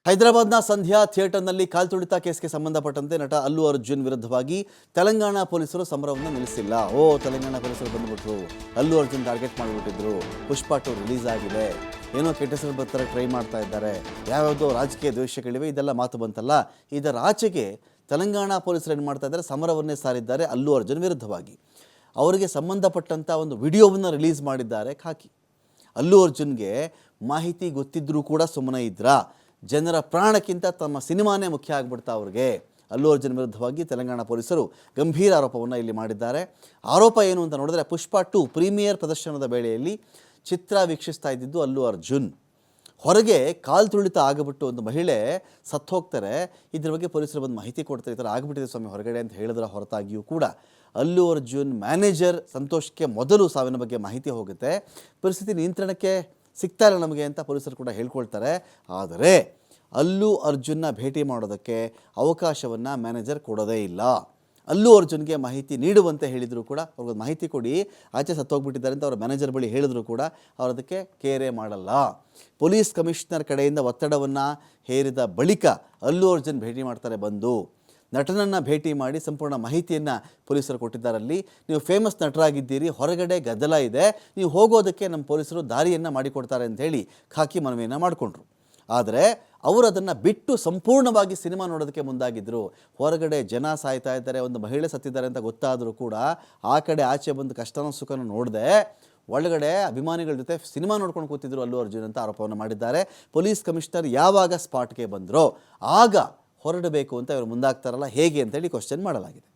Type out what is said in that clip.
ಹೈದರಾಬಾದ್ನ ಸಂಧ್ಯಾ ಥಿಯೇಟರ್ನಲ್ಲಿ ಕಾಲ್ತುಳಿತ ಕೇಸ್ಗೆ ಸಂಬಂಧಪಟ್ಟಂತೆ ನಟ ಅಲ್ಲು ಅರ್ಜುನ್ ವಿರುದ್ಧವಾಗಿ ತೆಲಂಗಾಣ ಪೊಲೀಸರು ಸಮರವನ್ನು ನಿಲ್ಲಿಸಿಲ್ಲ. ತೆಲಂಗಾಣ ಪೊಲೀಸರು ಬಂದುಬಿಟ್ರು, ಅಲ್ಲು ಅರ್ಜುನ್ ಟಾರ್ಗೆಟ್ ಮಾಡಿಬಿಟ್ಟಿದ್ರು. ಪುಷ್ಪ 2 ರಿಲೀಸ್ ಆಗಿದೆ, ಏನೋ ಕೆಟ್ಟ ಹೆಸರು ಬರ್ತಾರೆ ಟ್ರೈ ಮಾಡ್ತಾ ಇದ್ದಾರೆ, ಯಾವ್ಯಾವುದೋ ರಾಜಕೀಯ ದ್ವೇಷಗಳಿವೆ, ಇದೆಲ್ಲ ಮಾತು ಬಂತಲ್ಲ. ಇದರ ಆಚೆಗೆ ತೆಲಂಗಾಣ ಪೊಲೀಸರು ಏನು ಮಾಡ್ತಾ ಇದ್ದಾರೆ, ಸಮರವನ್ನೇ ಸಾರಿದ್ದಾರೆ ಅಲ್ಲು ಅರ್ಜುನ್ ವಿರುದ್ಧವಾಗಿ. ಅವರಿಗೆ ಸಂಬಂಧಪಟ್ಟಂಥ ಒಂದು ವಿಡಿಯೋವನ್ನು ರಿಲೀಸ್ ಮಾಡಿದ್ದಾರೆ ಖಾಕಿ. ಅಲ್ಲು ಅರ್ಜುನ್ಗೆ ಮಾಹಿತಿ ಗೊತ್ತಿದ್ದರೂ ಕೂಡ ಸುಮ್ಮನೆ ಇದ್ರಾ? ಜನರ ಪ್ರಾಣಕ್ಕಿಂತ ತಮ್ಮ ಸಿನಿಮಾನೇ ಮುಖ್ಯ ಆಗಿಬಿಡ್ತಾ ಅವ್ರಿಗೆ. ಅಲ್ಲು ಅರ್ಜುನ್ ವಿರುದ್ಧವಾಗಿ ತೆಲಂಗಾಣ ಪೊಲೀಸರು ಗಂಭೀರ ಆರೋಪವನ್ನು ಇಲ್ಲಿ ಮಾಡಿದ್ದಾರೆ. ಆರೋಪ ಏನು ಅಂತ ನೋಡಿದ್ರೆ, ಪುಷ್ಪ 2 ಪ್ರೀಮಿಯರ್ ಪ್ರದರ್ಶನದ ವೇಳೆಯಲ್ಲಿ ಚಿತ್ರ ವೀಕ್ಷಿಸ್ತಾ ಇದ್ದಿದ್ದು ಅಲ್ಲು ಅರ್ಜುನ್. ಹೊರಗೆ ಕಾಲು ತುಳಿತ ಆಗಿಬಿಟ್ಟು ಒಂದು ಮಹಿಳೆ ಸತ್ತು ಹೋಗ್ತಾರೆ. ಇದ್ರ ಬಗ್ಗೆ ಪೊಲೀಸರು ಬಂದು ಮಾಹಿತಿ ಕೊಡ್ತಾರೆ, ಈ ಥರ ಆಗಿಬಿಟ್ಟಿದೆ ಸ್ವಾಮಿ ಹೊರಗಡೆ ಅಂತ ಹೇಳಿದ್ರ ಹೊರತಾಗಿಯೂ ಕೂಡ ಅಲ್ಲು ಅರ್ಜುನ್ ಮ್ಯಾನೇಜರ್ ಸಂತೋಷ್ಗೆ ಮೊದಲು ಸಾವಿನ ಬಗ್ಗೆ ಮಾಹಿತಿ ಹೋಗುತ್ತೆ. ಪರಿಸ್ಥಿತಿ ನಿಯಂತ್ರಣಕ್ಕೆ ಸಿಗ್ತಾ ಇಲ್ಲ ನಮಗೆ ಅಂತ ಪೊಲೀಸರು ಕೂಡ ಹೇಳ್ಕೊಳ್ತಾರೆ. ಆದರೆ ಅಲ್ಲು ಅರ್ಜುನ್ನ ಭೇಟಿ ಮಾಡೋದಕ್ಕೆ ಅವಕಾಶವನ್ನು ಮ್ಯಾನೇಜರ್ ಕೊಡೋದೇ ಇಲ್ಲ. ಅಲ್ಲು ಅರ್ಜುನ್ಗೆ ಮಾಹಿತಿ ನೀಡುವಂತೆ ಹೇಳಿದರೂ ಕೂಡ ಅವ್ರಿಗೆ ಮಾಹಿತಿ ಕೊಡಿ, ಆಚೆ ಸತ್ತೋಗ್ಬಿಟ್ಟಿದ್ದಾರೆ ಅಂತ ಅವರ ಮ್ಯಾನೇಜರ್ ಬಳಿ ಹೇಳಿದ್ರು ಕೂಡ ಅವರು ಅದಕ್ಕೆ ಕೇರೆ ಮಾಡಲ್ಲ. ಪೊಲೀಸ್ ಕಮಿಷನರ್ ಕಡೆಯಿಂದ ಒತ್ತಡವನ್ನು ಹೇರಿದ ಬಳಿಕ ಅಲ್ಲು ಅರ್ಜುನ್ ಭೇಟಿ ಮಾಡ್ತಾರೆ. ಬಂದು ನಟನನ್ನು ಭೇಟಿ ಮಾಡಿ ಸಂಪೂರ್ಣ ಮಾಹಿತಿಯನ್ನು ಪೊಲೀಸರು ಕೊಟ್ಟಿದ್ದಾರಲ್ಲಿ. ನೀವು ಫೇಮಸ್ ನಟರಾಗಿದ್ದೀರಿ, ಹೊರಗಡೆ ಗದ್ದಲ ಇದೆ, ನೀವು ಹೋಗೋದಕ್ಕೆ ನಮ್ಮ ಪೊಲೀಸರು ದಾರಿಯನ್ನು ಮಾಡಿಕೊಡ್ತಾರೆ ಅಂಥೇಳಿ ಖಾಕಿ ಮನವಿಯನ್ನು ಮಾಡಿಕೊಂಡ್ರು. ಆದರೆ ಅವರು ಅದನ್ನು ಬಿಟ್ಟು ಸಂಪೂರ್ಣವಾಗಿ ಸಿನಿಮಾ ನೋಡೋದಕ್ಕೆ ಮುಂದಾಗಿದ್ದರು. ಹೊರಗಡೆ ಜನ ಸಾಯ್ತಾ ಇದ್ದಾರೆ, ಒಂದು ಮಹಿಳೆ ಸತ್ತಿದ್ದಾರೆ ಅಂತ ಗೊತ್ತಾದರೂ ಕೂಡ ಆ ಕಡೆ ಆಚೆ ಬಂದು ಕಷ್ಟನೋ ಸುಖನೋ ನೋಡದೆ ಒಳಗಡೆ ಅಭಿಮಾನಿಗಳ ಜೊತೆ ಸಿನಿಮಾ ನೋಡ್ಕೊಂಡು ಕೂತಿದ್ರು ಅಲ್ಲು ಅರ್ಜುನ್ ಅಂತ ಆರೋಪವನ್ನು ಮಾಡಿದ್ದಾರೆ. ಪೊಲೀಸ್ ಕಮಿಷನರ್ ಯಾವಾಗ ಸ್ಪಾಟ್ಗೆ ಬಂದರೋ ಆಗ ಹೊರಡಬೇಕು ಅಂತ ಇವರು ಮುಂದಾಗ್ತಾರಲ್ಲ, ಹೇಗೆ ಅಂತೇಳಿ ಕ್ವಶನ್ ಮಾಡಲಾಗಿದೆ.